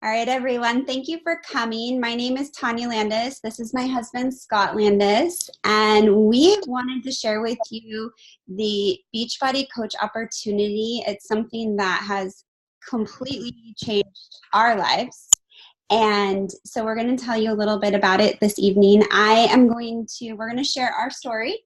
All right, everyone. Thank you for coming. My name is Tawnya Landis. This is my husband, Scott Landis, and we wanted to share with you the Beachbody Coach opportunity. It's something that has completely changed our lives. And so we're going to tell you a little bit about it this evening. We're going to share our story.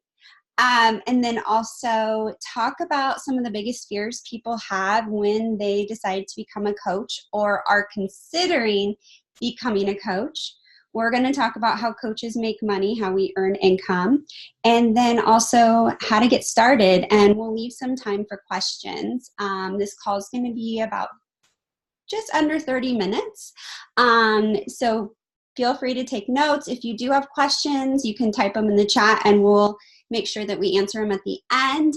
And then also talk about some of the biggest fears people have when they decide to become a coach or are considering becoming a coach. We're going to talk about how coaches make money, how we earn income, and then also how to get started. And we'll leave some time for questions. This call is going to be about just under 30 minutes. So feel free to take notes. If you do have questions, you can type them in the chat and we'll make sure that we answer them at the end.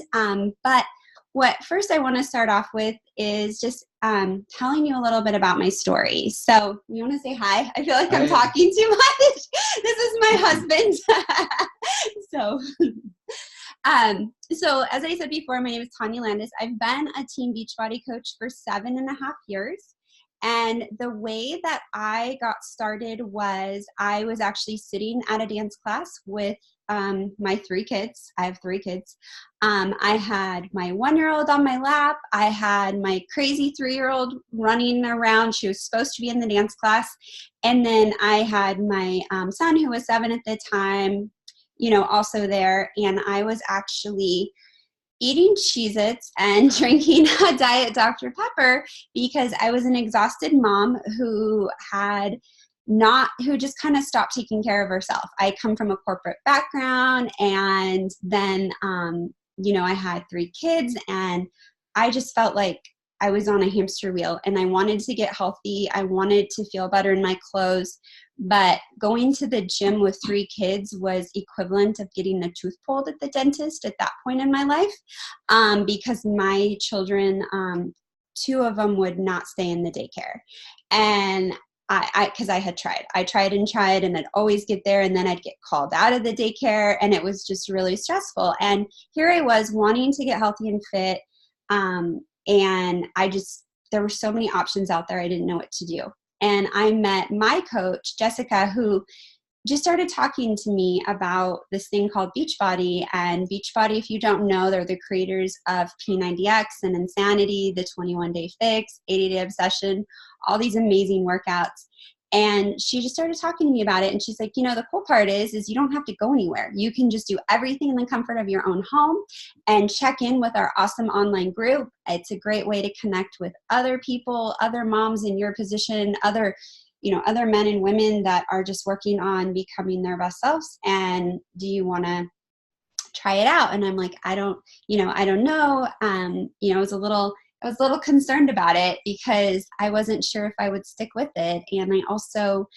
But what first I want to start off with is just telling you a little bit about my story. So you want to say hi? I feel like I'm talking too much. This is my husband. So as I said before, my name is Tawnya Landis. I've been a Team Beachbody Coach for 7.5 years. And the way that I got started was I was actually sitting at a dance class with my 3 kids. I have 3 kids. I had my 1-year-old on my lap. I had my crazy 3-year-old running around. She was supposed to be in the dance class. And then I had my son, who was 7 at the time, also there. And I was actually eating Cheez-Its and drinking a Diet Dr. Pepper because I was an exhausted mom who just kind of stopped taking care of herself. I come from a corporate background, and then, I had 3 kids, and I just felt like I was on a hamster wheel, and I wanted to get healthy. I wanted to feel better in my clothes, but going to the gym with 3 kids was equivalent of getting a tooth pulled at the dentist at that point in my life, because my children, 2 of them would not stay in the daycare. And because I had tried. I tried, and I'd always get there, and then I'd get called out of the daycare, and it was just really stressful. And here I was wanting to get healthy and fit, and there were so many options out there, I didn't know what to do. And I met my coach, Jessica, who just started talking to me about this thing called Beachbody. And Beachbody, if you don't know, they're the creators of P90X and Insanity, the 21-Day Fix, 80-Day Obsession, all these amazing workouts. And she just started talking to me about it. And she's like, the cool part is you don't have to go anywhere. You can just do everything in the comfort of your own home and check in with our awesome online group. It's a great way to connect with other people, other moms in your position, other men and women that are just working on becoming their best selves. And do you want to try it out? And I'm like, I don't know. I was a little concerned about it because I wasn't sure if I would stick with it. And I also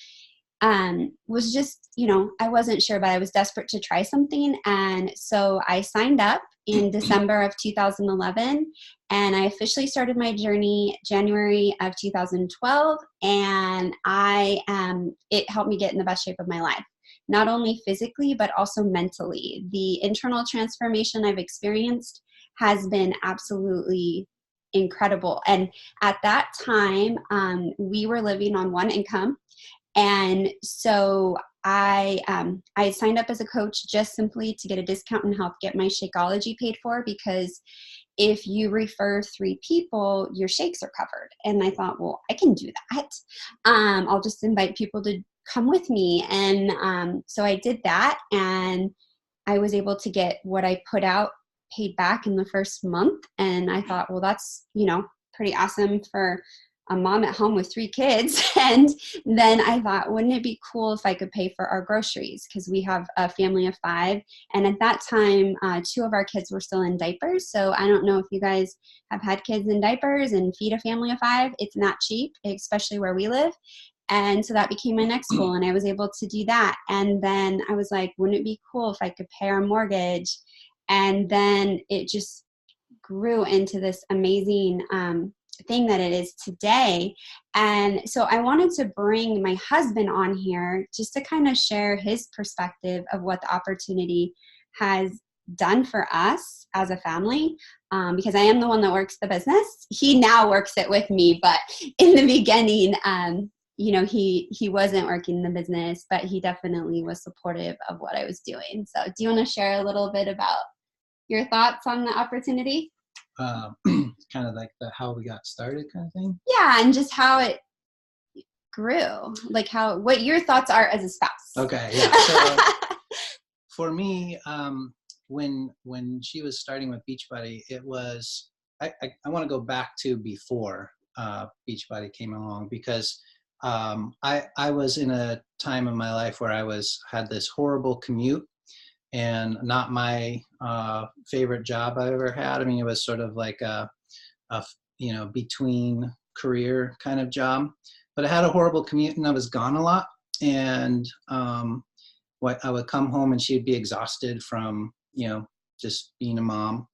was just, I wasn't sure, but I was desperate to try something. And so I signed up in December of 2011, and I officially started my journey January of 2012. And it helped me get in the best shape of my life, not only physically, but also mentally. The internal transformation I've experienced has been absolutely incredible. And at that time, we were living on one income. And so I signed up as a coach just simply to get a discount and help get my Shakeology paid for, because if you refer 3 people, your shakes are covered. And I thought, well, I can do that. I'll just invite people to come with me. And so I did that, and I was able to get what I put out paid back in the first month. And I thought, well, that's, pretty awesome for a mom at home with 3 kids. And then I thought, wouldn't it be cool if I could pay for our groceries? Because we have a family of 5. And at that time, 2 of our kids were still in diapers. So I don't know if you guys have had kids in diapers and feed a family of 5. It's not cheap, especially where we live. And so that became my next goal, and I was able to do that. And then I was like, wouldn't it be cool if I could pay our mortgage? And then it just grew into this amazing thing that it is today. And so I wanted to bring my husband on here just to kind of share his perspective of what the opportunity has done for us as a family, because I am the one that works the business. He now works it with me, but in the beginning, he wasn't working the business, but he definitely was supportive of what I was doing. So do you want to share a little bit about your thoughts on the opportunity? Kind of like how we got started kind of thing? Yeah, and just how it grew, like what your thoughts are as a spouse. Okay, yeah. So for me, when she was starting with Beachbody, it was, I want to go back to before Beachbody came along, because I was in a time in my life where I had this horrible commute, and not my favorite job I ever had. I mean, it was sort of like a between career kind of job, but I had a horrible commute and I was gone a lot. And I would come home and she'd be exhausted from, just being a mom,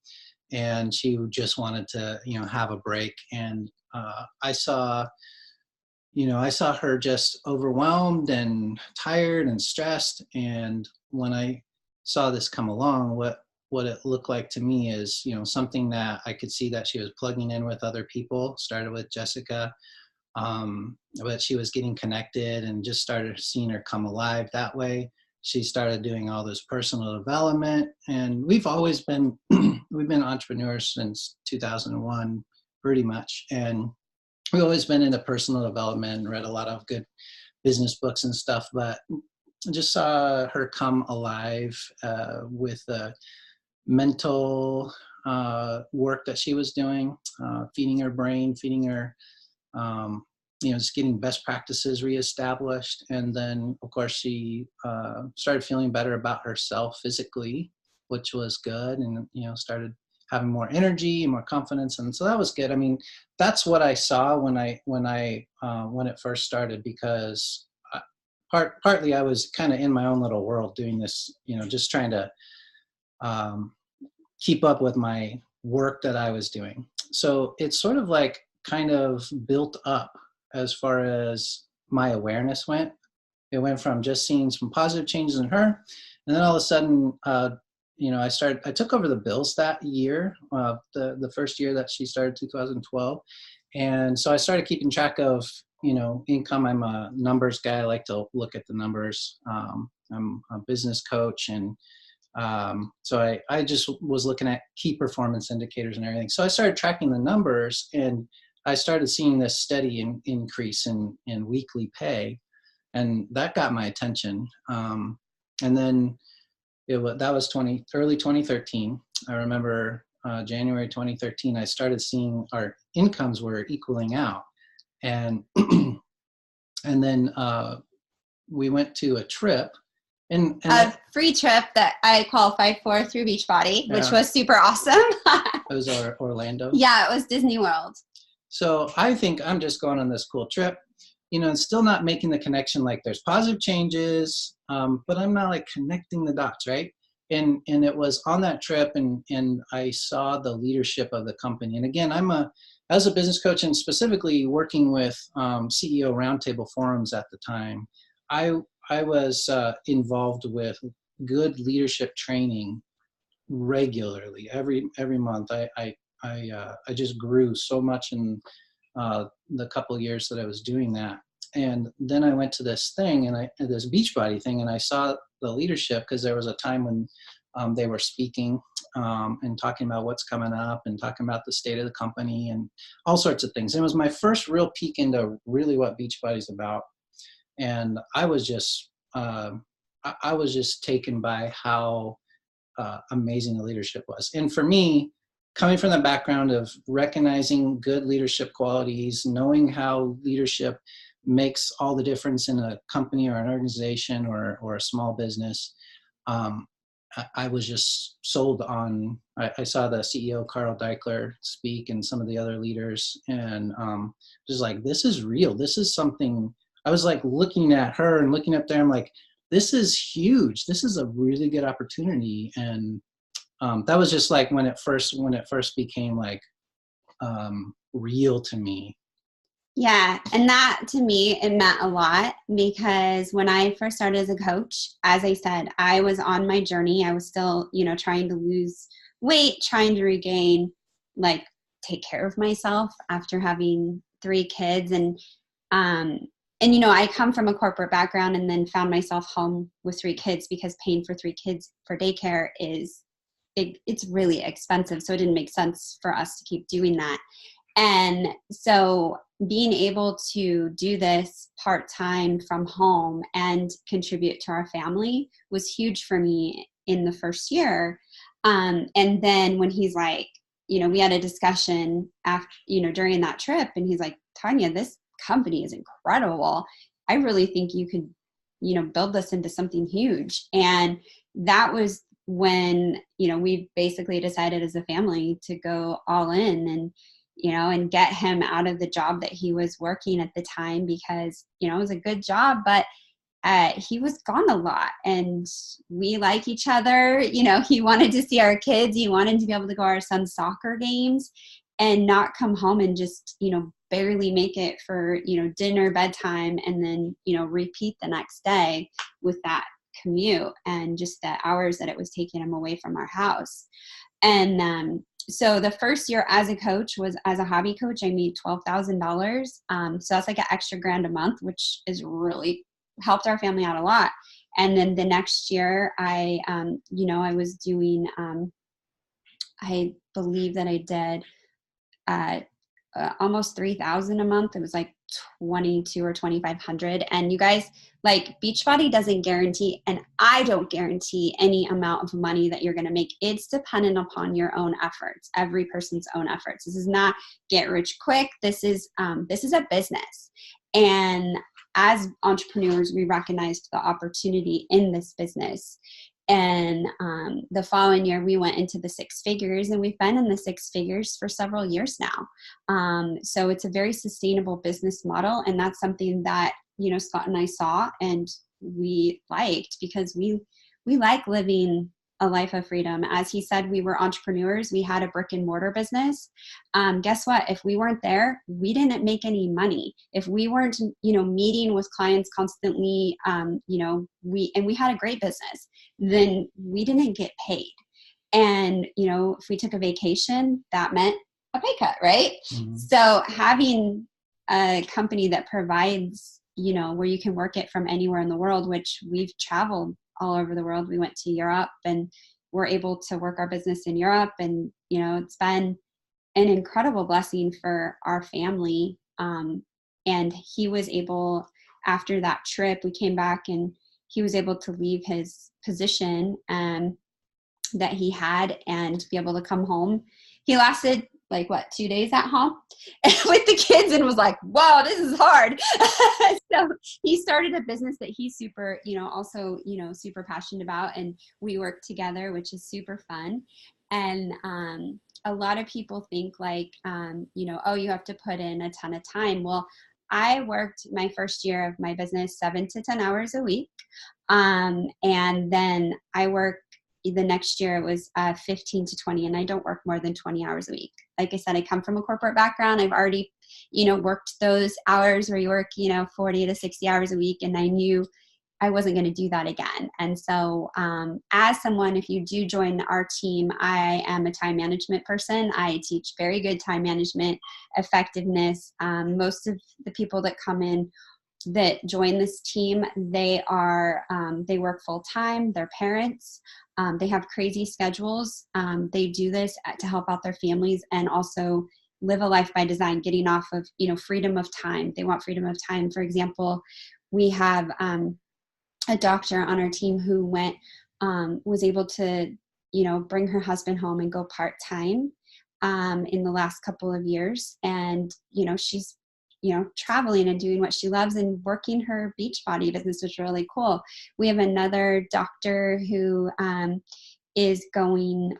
and she just wanted to, have a break. And I saw her just overwhelmed and tired and stressed. And when I saw this come along, what it looked like to me is, something that I could see that she was plugging in with other people. Started with Jessica, but she was getting connected and just started seeing her come alive that way. She started doing all this personal development, and we've always been, we've been entrepreneurs since 2001, pretty much. And we've always been into personal development, read a lot of good business books and stuff, but I just saw her come alive with the mental work that she was doing, feeding her brain, feeding her, just getting best practices reestablished. And then, of course, she started feeling better about herself physically, which was good, and, started having more energy and more confidence. And so that was good. I mean, that's what I saw when it first started, because partly I was kind of in my own little world doing this, just trying to keep up with my work that I was doing. So it's sort of like kind of built up as far as my awareness went. It went from just seeing some positive changes in her, and then all of a sudden, I took over the bills that year, the first year that she started, 2012. And so I started keeping track of, income. I'm a numbers guy. I like to look at the numbers. I'm a business coach. And so I just was looking at key performance indicators and everything. So I started tracking the numbers, and I started seeing this steady increase in weekly pay. And that got my attention. And then that was early 2013. I remember January 2013, I started seeing our incomes were equaling out. And and then we went to a trip. And a free trip that I qualified for through Beachbody, which was super awesome. It was Orlando. Yeah, it was Disney World. So I think I'm just going on this cool trip, and still not making the connection. Like, there's positive changes, but I'm not like connecting the dots, right? And it was on that trip, and I saw the leadership of the company. And again, as a business coach, and specifically working with CEO roundtable forums at the time, I was involved with good leadership training regularly every month. I just grew so much in the couple of years that I was doing that. And then I went to this thing, this Beachbody thing, and I saw the leadership, because there was a time when they were speaking and talking about what's coming up, and talking about the state of the company and all sorts of things. And it was my first real peek into really what Beachbody's about. And I was just taken by how amazing the leadership was. And for me, coming from the background of recognizing good leadership qualities, knowing how leadership makes all the difference in a company or an organization or a small business, I was just sold on. I saw the CEO Carl Deichler speak, and some of the other leaders, and just like, this is real. This is something. I was like looking at her and looking up there. I'm like, this is huge. This is a really good opportunity. And that was just like when it first became like real to me. Yeah. And that, to me, it meant a lot, because when I first started as a coach, as I said, I was on my journey. I was still, trying to lose weight, trying to regain, take care of myself after having 3 kids. And and, you know, I come from a corporate background and then found myself home with 3 kids because paying for 3 kids for daycare it's really expensive. So it didn't make sense for us to keep doing that. And so being able to do this part-time from home and contribute to our family was huge for me in the first year. And then when he's like, you know, we had a discussion after, you know, during that trip, and he's like, Tawnya, this company is incredible. I really think you could, you know, build this into something huge. And that was when, you know, we basically decided as a family to go all in and, you know, and get him out of the job that he was working at the time, because, you know, it was a good job, but he was gone a lot, and we like each other. You know, he wanted to see our kids. He wanted to be able to go to our son's soccer games and not come home and just, you know, barely make it for, you know, dinner, bedtime, and then, you know, repeat the next day with that commute and just the hours that it was taking him away from our house. And so the first year as a coach was as a hobby coach. I made $12,000. So that's like an extra grand a month, which is really helped our family out a lot. And then the next year you know, I was doing, I believe that I did almost 3,000 a month. It was like 22 or 2,500. And you guys, like, Beachbody doesn't guarantee, and I don't guarantee any amount of money that you're going to make. It's dependent upon your own efforts, every person's own efforts. This is not get rich quick. This is a business. And as entrepreneurs, we recognized the opportunity in this business. And the following year, we went into the 6 figures, and we've been in the 6 figures for several years now. So it's a very sustainable business model. And that's something that, you know, Scott and I saw and we liked, because we like living a life of freedom. As he said, we were entrepreneurs. We had a brick and mortar business. Guess what? If we weren't there, we didn't make any money. If we weren't, you know, meeting with clients constantly, you know, we had a great business, then we didn't get paid. And, you know, if we took a vacation, that meant a pay cut, right? Mm-hmm. So having a company that provides, you know, where you can work it from anywhere in the world, which we've traveled all over the world. We went to Europe and we're able to work our business in Europe. And, you know, it's been an incredible blessing for our family. And he was able, after that trip, we came back and he was able to leave his position that he had and be able to come home. He lasted 2 days at home with the kids and was like, wow, this is hard. So he started a business that he's super, you know, also, you know, super passionate about. And we work together, which is super fun. And a lot of people think you know, oh, you have to put in a ton of time. Well, I worked my first year of my business 7 to 10 hours a week. And then I worked the next year, it was 15 to 20, and I don't work more than 20 hours a week. Like I said, I come from a corporate background. I've already, you know, worked those hours where you work, you know, 40 to 60 hours a week. And I knew I wasn't going to do that again. And so as someone, if you do join our team, I am a time management person. I teach very good time management, effectiveness. Most of the people that come in that join this team, they work full time. They're parents. They have crazy schedules. They do this to help out their families and also live a life by design, getting off of, you know, freedom of time. They want freedom of time. For example, we have a doctor on our team who was able to, you know, bring her husband home and go part-time in the last couple of years. And, you know, she's, you know, traveling and doing what she loves and working her Beachbody business, which is really cool. We have another doctor who is going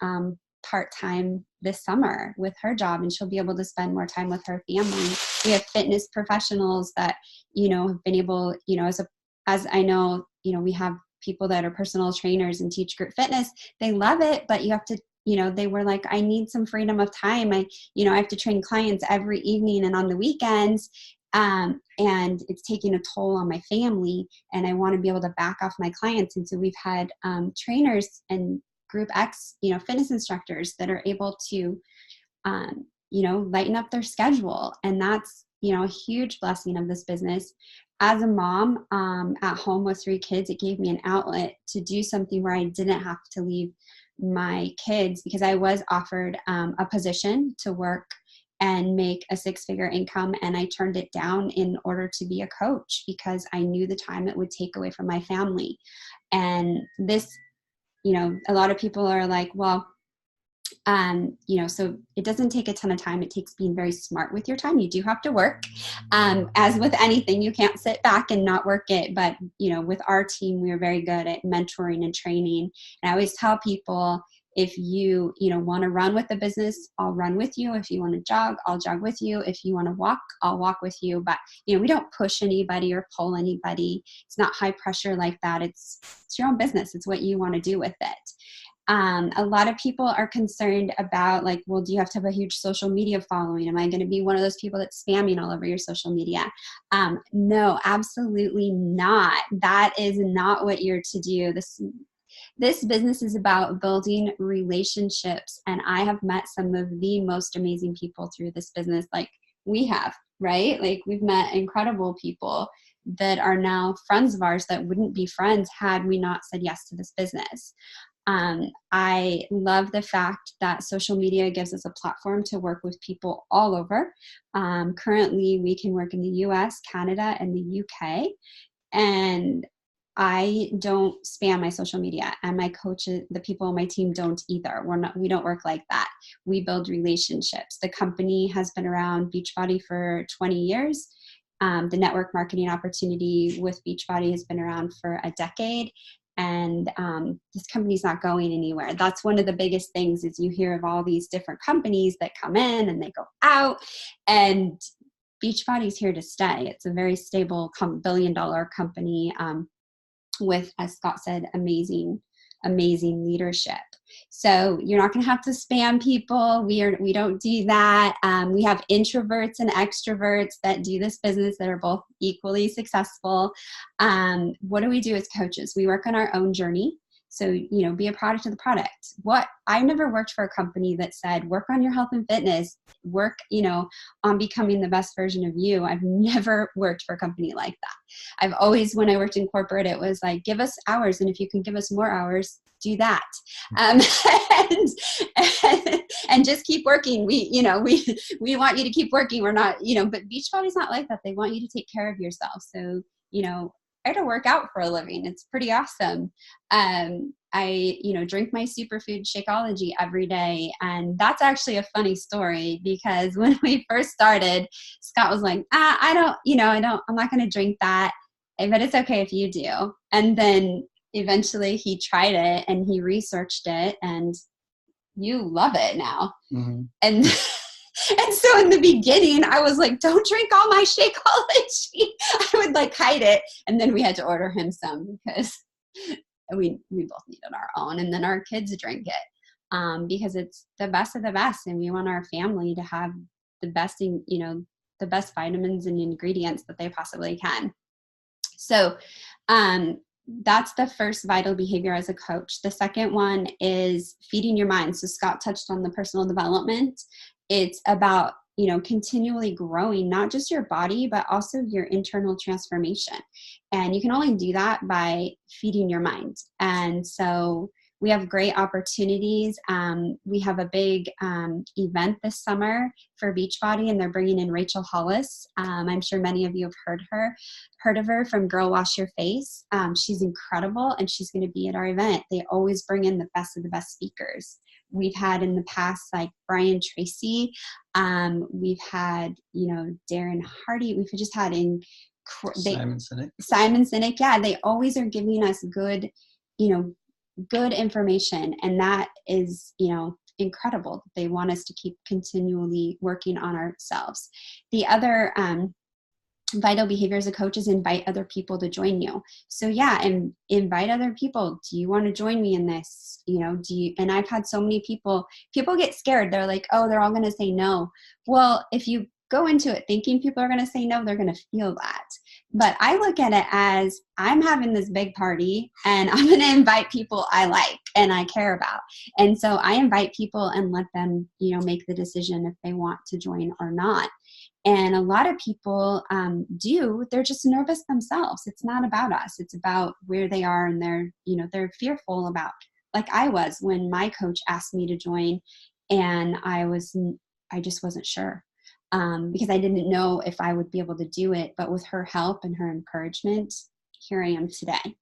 part-time this summer with her job, and she'll be able to spend more time with her family. We have fitness professionals that, you know, have been able, you know, as I know, you know, we have people that are personal trainers and teach group fitness. They love it, but you have to, you know, they were like, I need some freedom of time. I have to train clients every evening and on the weekends. And it's taking a toll on my family, and I want to be able to back off my clients. And so we've had trainers and Group X, you know, fitness instructors that are able to, you know, lighten up their schedule. And that's you know, a huge blessing of this business. As a mom at home with 3 kids, it gave me an outlet to do something where I didn't have to leave my kids, because I was offered a position to work and make a 6-figure income. And I turned it down in order to be a coach, because I knew the time it would take away from my family. And this, you know, a lot of people are like, well, you know, so it doesn't take a ton of time. It takes being very smart with your time. You do have to work. As with anything, you can't sit back and not work it. But, you know, with our team, we are very good at mentoring and training. And I always tell people, if you know, want to run with the business, I'll run with you. If you want to jog, I'll jog with you. If you want to walk, I'll walk with you. But, you know, we don't push anybody or pull anybody. It's not high pressure like that. It's your own business. It's what you want to do with it. A lot of people are concerned about, like, well, do you have to have a huge social media following? Am I going to be one of those people that's spamming all over your social media? No, absolutely not. That is not what you're to do. This business is about building relationships. And I have met some of the most amazing people through this business. Like we have, right? Like we've met incredible people that are now friends of ours that wouldn't be friends had we not said yes to this business. I love the fact that social media gives us a platform to work with people all over. Currently, we can work in the US, Canada, and the UK. And I don't spam my social media, and my coaches, the people on my team, don't either. We don't work like that. We build relationships. The company has been around, Beachbody, for 20 years. The network marketing opportunity with Beachbody has been around for a decade. And this company's not going anywhere. That's one of the biggest things, is you hear of all these different companies that come in and they go out, and Beachbody's here to stay. It's a very stable billion-dollar company with, as Scott said, amazing leadership. So you're not going to have to spam people. We don't do that. We have introverts and extroverts that do this business that are both equally successful. What do we do as coaches? We work on our own journey. So, you know, be a product of the product. I never worked for a company that said, work on your health and fitness, work, you know, on becoming the best version of you. I've never worked for a company like that. I've always, when I worked in corporate, it was like, give us hours. And if you can give us more hours, do that. And just keep working. We want you to keep working. We're not, you know, but Beachbody's not like that. They want you to take care of yourself. So, you know, I try to work out for a living. It's pretty awesome. I, you know, drink my superfood Shakeology every day. And that's actually a funny story, because when we first started, Scott was like, I'm not going to drink that, but it's okay if you do. And then eventually he tried it and he researched it, and you love it now. Mm-hmm. And so in the beginning, I was like, don't drink all my Shakeology. I would like hide it. And then we had to order him some, because we both needed our own. And then our kids drink it because it's the best of the best. And we want our family to have the best, you know, the best vitamins and ingredients that they possibly can. So that's the first vital behavior as a coach. The second one is feeding your mind. So Scott touched on the personal development. It's about, you know, continually growing, not just your body, but also your internal transformation. And you can only do that by feeding your mind. And so we have great opportunities. We have a big event this summer for Beachbody, and they're bringing in Rachel Hollis. I'm sure many of you have heard of her from Girl Wash Your Face. She's incredible, and she's going to be at our event. They always bring in the best of the best speakers. We've had in the past, like Brian Tracy. We've had, you know, Darren Hardy. We've just had Simon Sinek. Yeah, they always are giving us good information. And that is, you know, incredible. They want us to keep continually working on ourselves. The other vital behavior as a coach is invite other people to join you. So yeah, and invite other people. Do you want to join me in this? You know, and I've had so many people get scared. They're like, oh, they're all going to say no. Well, if you go into it thinking people are going to say no, they're going to feel that. But I look at it as, I'm having this big party and I'm going to invite people I like and I care about. And so I invite people and let them, you know, make the decision if they want to join or not. And a lot of people they're just nervous themselves. It's not about us. It's about where they are, and they're fearful about, like I was when my coach asked me to join, and I just wasn't sure because I didn't know if I would be able to do it. But with her help and her encouragement, here I am today.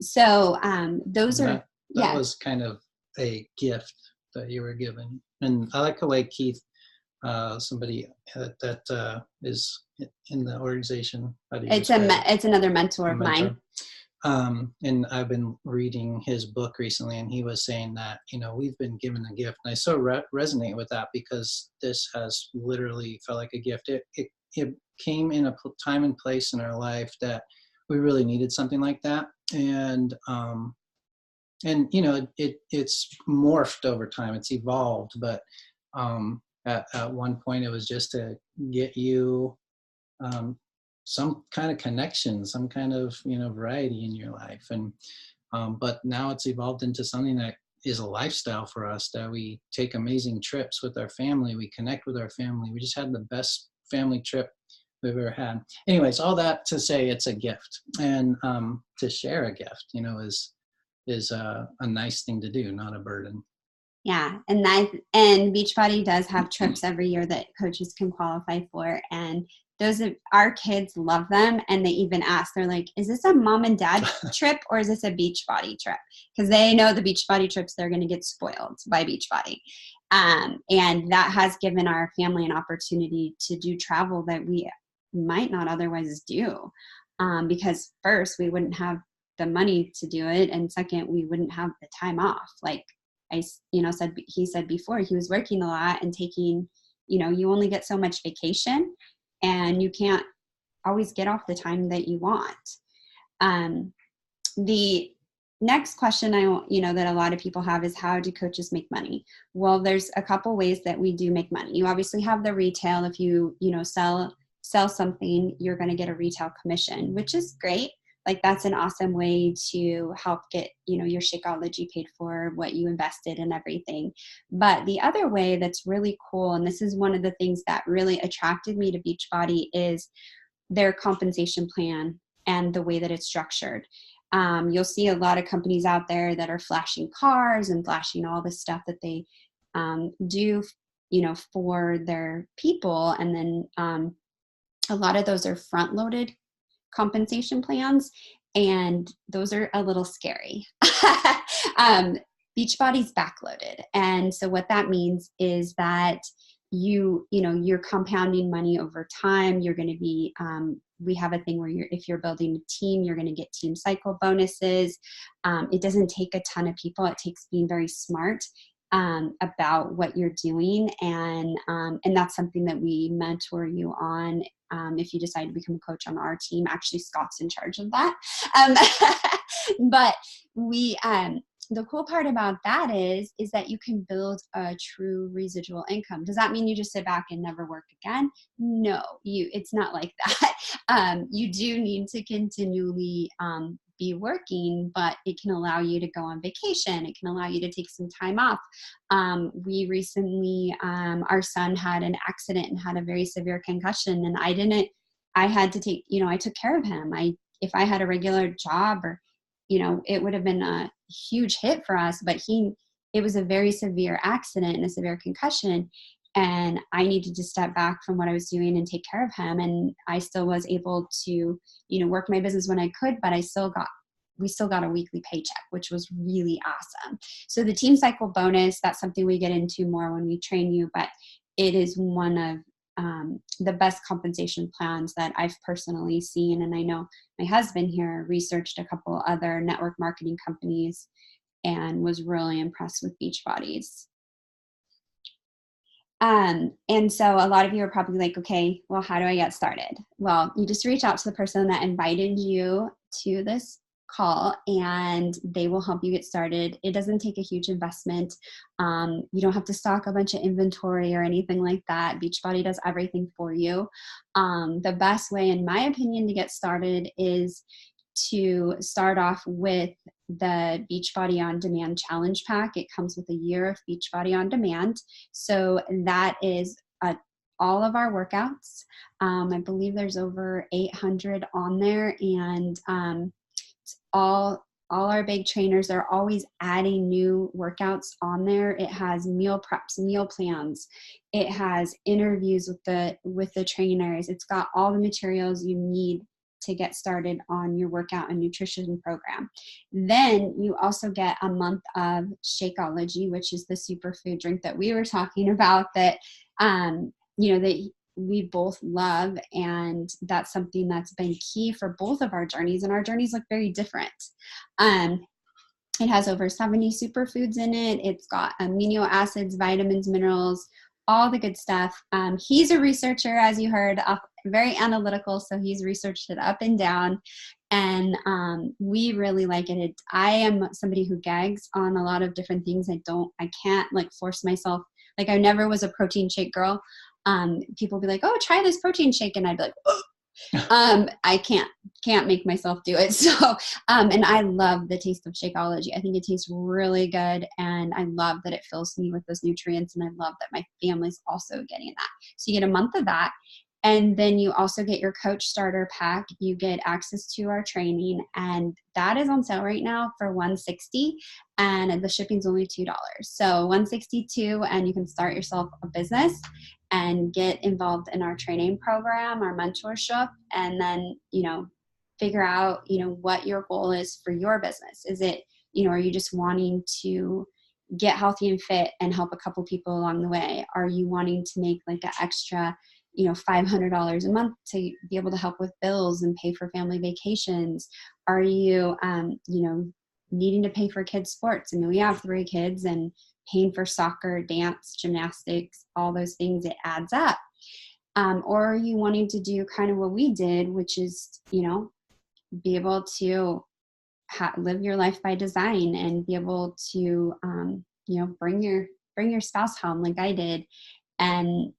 So those are, that was kind of a gift that you were given. And I like the way Keith, somebody that is in the organization. It's another mentor of mine. And I've been reading his book recently, and he was saying that, we've been given a gift. And I so resonate with that, because this has literally felt like a gift. It came in a time and place in our life that we really needed something like that. And it's morphed over time. It's evolved, but at one point it was just to get you some kind of connection, some kind of variety in your life. And but now it's evolved into something that is a lifestyle for us, that we take amazing trips with our family, we connect with our family. We just had the best family trip we've ever had. Anyways, all that to say, it's a gift, and to share a gift is a nice thing to do, not a burden. Yeah. And Beachbody does have trips every year that coaches can qualify for. And our kids love them. And they even ask, they're like, is this a mom and dad trip, or is this a Beachbody trip? Because they know the Beachbody trips, they're going to get spoiled by Beachbody. And that has given our family an opportunity to do travel that we might not otherwise do. Because first, we wouldn't have the money to do it. And second, we wouldn't have the time off. Like he said before, he was working a lot and taking, you only get so much vacation, and you can't always get off the time that you want. The next question that a lot of people have is, how do coaches make money? Well, there's a couple ways that we do make money. You obviously have the retail. If you sell something, you're going to get a retail commission, which is great. Like, that's an awesome way to help get, your Shakeology paid for, what you invested and everything. But the other way that's really cool, and this is one of the things that really attracted me to Beachbody, is their compensation plan and the way that it's structured. You'll see a lot of companies out there that are flashing cars and flashing all the stuff that they do, for their people. And then a lot of those are front-loaded compensation plans, and those are a little scary. Beachbody's backloaded. And so what that means is that you're compounding money over time. You're going to be, we have a thing where if you're building a team, you're going to get team cycle bonuses. It doesn't take a ton of people. It takes being very smart about what you're doing. And that's something that we mentor you on. If you decide to become a coach on our team, actually Scott's in charge of that. But the cool part about that is that you can build a true residual income. Does that mean you just sit back and never work again? No, it's not like that. You do need to continually be working, but it can allow you to go on vacation. It can allow you to take some time off. We recently, our son had an accident and had a very severe concussion, and I took care of him. If I had a regular job, or, it would have been a huge hit for us, but it was a very severe accident and a severe concussion. And I needed to step back from what I was doing and take care of him. And I still was able to, work my business when I could, but we still got a weekly paycheck, which was really awesome. So the team cycle bonus, that's something we get into more when we train you, but it is one of the best compensation plans that I've personally seen. And I know my husband here researched a couple other network marketing companies and was really impressed with Beachbody's. And so a lot of you are probably like, okay, well, how do I get started? Well, you just reach out to the person that invited you to this call, and they will help you get started. It doesn't take a huge investment. You don't have to stock a bunch of inventory or anything like that. Beachbody does everything for you. The best way, in my opinion, to get started is to start off with the Beachbody On Demand Challenge Pack. It comes with a year of Beachbody On Demand. So that is all of our workouts. I believe there's over 800 on there, and it's all our big trainers are always adding new workouts on there. It has meal preps, meal plans. It has interviews with the trainers. It's got all the materials you need to get started on your workout and nutrition program. Then you also get a month of Shakeology, which is the superfood drink that we were talking about that, that we both love. And that's something that's been key for both of our journeys, and our journeys look very different. It has over 70 superfoods in it. It's got amino acids, vitamins, minerals, all the good stuff. He's a researcher, as you heard, very analytical. So he's researched it up and down, and we really like it. I am somebody who gags on a lot of different things. I can't like force myself. Like, I never was a protein shake girl. People be like, oh, try this protein shake. And I'd be like, oh. I can't make myself do it. So, and I love the taste of Shakeology. I think it tastes really good, and I love that it fills me with those nutrients, and I love that my family's also getting that. So you get a month of that. And then you also get your coach starter pack. You get access to our training, and that is on sale right now for $160, and the shipping's only $2. So $162, and you can start yourself a business and get involved in our training program, our mentorship, and then, figure out, what your goal is for your business. Is it, are you just wanting to get healthy and fit and help a couple people along the way? Are you wanting to make like an extra, $500 a month to be able to help with bills and pay for family vacations? Are you, needing to pay for kids' sports? I mean, we have 3 kids, and paying for soccer, dance, gymnastics, all those things, it adds up. Or are you wanting to do kind of what we did, which is, be able to live your life by design and be able to, bring your spouse home like I did, and,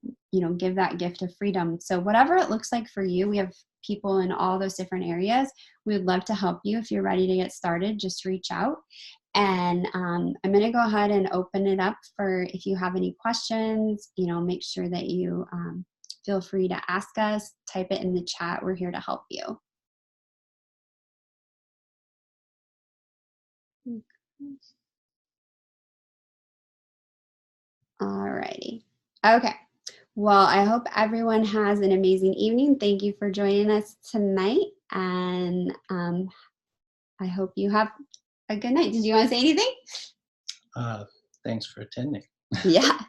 give that gift of freedom. So whatever it looks like for you, we have people in all those different areas. We would love to help you. If you're ready to get started, just reach out. And I'm going to go ahead and open it up for, if you have any questions, make sure that you feel free to ask us, type it in the chat. We're here to help you. All righty. Okay. Well, I hope everyone has an amazing evening. Thank you for joining us tonight. And I hope you have a good night. Did you want to say anything? Thanks for attending. Yeah.